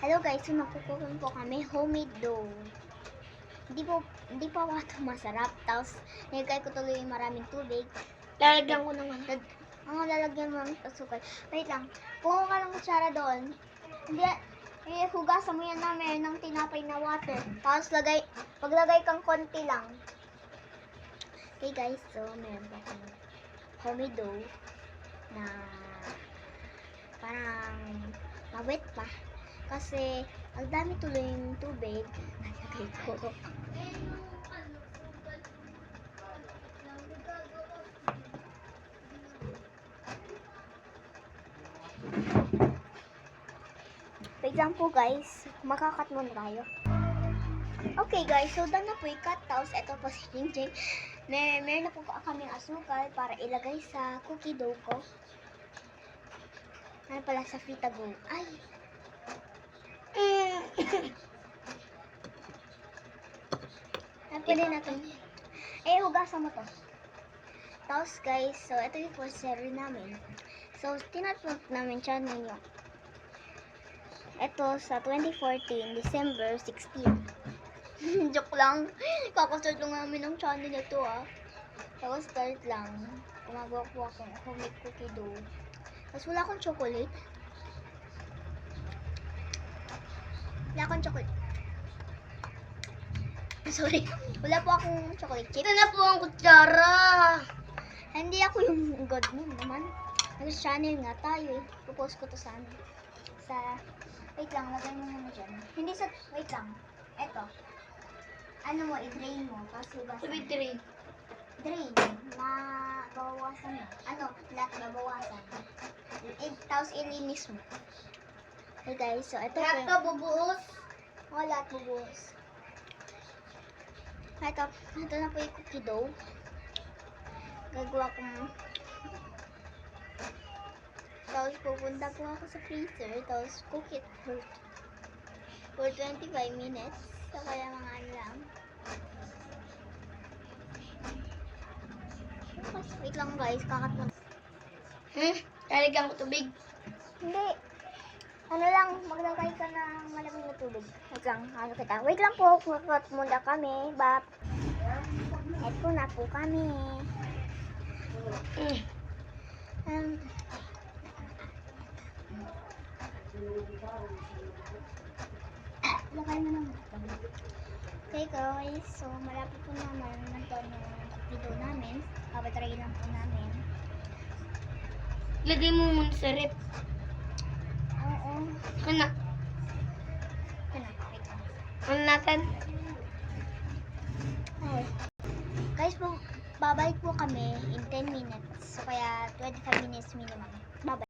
Hello guys, so nagkukuhan po kami homemade dough. Hindi pa ito masarap. Tapos, nilagay ko tuloy yung maraming tubig. Lalagyan ko naman. Lalagyan mo ng asukal. Wait lang. Kung ka ng kutsara doon, hindi, hugasan mo yan na meron ng tinapay na water. Tapos, paglagay kang konti lang. Okay guys, so meron po kami homemade dough na parang mawet pa. Kasi, ang dami tuloy yung tubig. Nalagay ko. Wait lang po guys. Makakat muna tayo. Okay guys, so done na po i-cut. Tapos, ito po si Jingjing. Meron na po kaming asukal para ilagay sa cookie dough ko. Ano pala sa Fita Go. Ay! Pwede natin. Hugasan mo to. Tapos guys, so ito yung first series namin. So, tinatpot namin channel nyo. Ito sa 2014, December 16. Joke lang. Kakastart lang namin ng channel na to Tapos start lang. Gumagawa po ako ng homemade cookie dough. Tapos wala akong chocolate. Sorry. Wala po akong chocolate chip. Ito na po ang kutsara. Hindi ako yung god mo naman. Nag-channel nga tayo Pupost ko to sa wait lang, lagay mo muna dyan. Hindi sa, wait lang. Eto. Ano mo, i-drain mo. Tapos hugasan. Sabi drain. Drain. Babawasan mo. Ano, lahat babawasan. Tapos ilinis mo. Okay guys, so ito Lahat ka bubuhos. lahat bubuhos. Ito na po yung cookie dough. Gagawa ko tapos pupunta po ako sa freezer. Tapos cook it for 25 minutes. So kaya mga ano lang. Wait lang guys, kakat mo. Lalagyan ko tubig. Hindi. Ano lang, maglagay ka ng malamig na tubig. Wait lang, Wait lang po, kumakot muna kami. Bap. Eto na po kami. Lagay mo naman. Okay guys, so malapit po naman nandun yung video namin. Kapatry lang po namin. Lagay mo muna sa rep. Oo. Ano? Wait lang. Ano natin? Okay. Guys, babalik po kami in 10 minutes. So, kaya 25 minutes minimum. Bye-bye.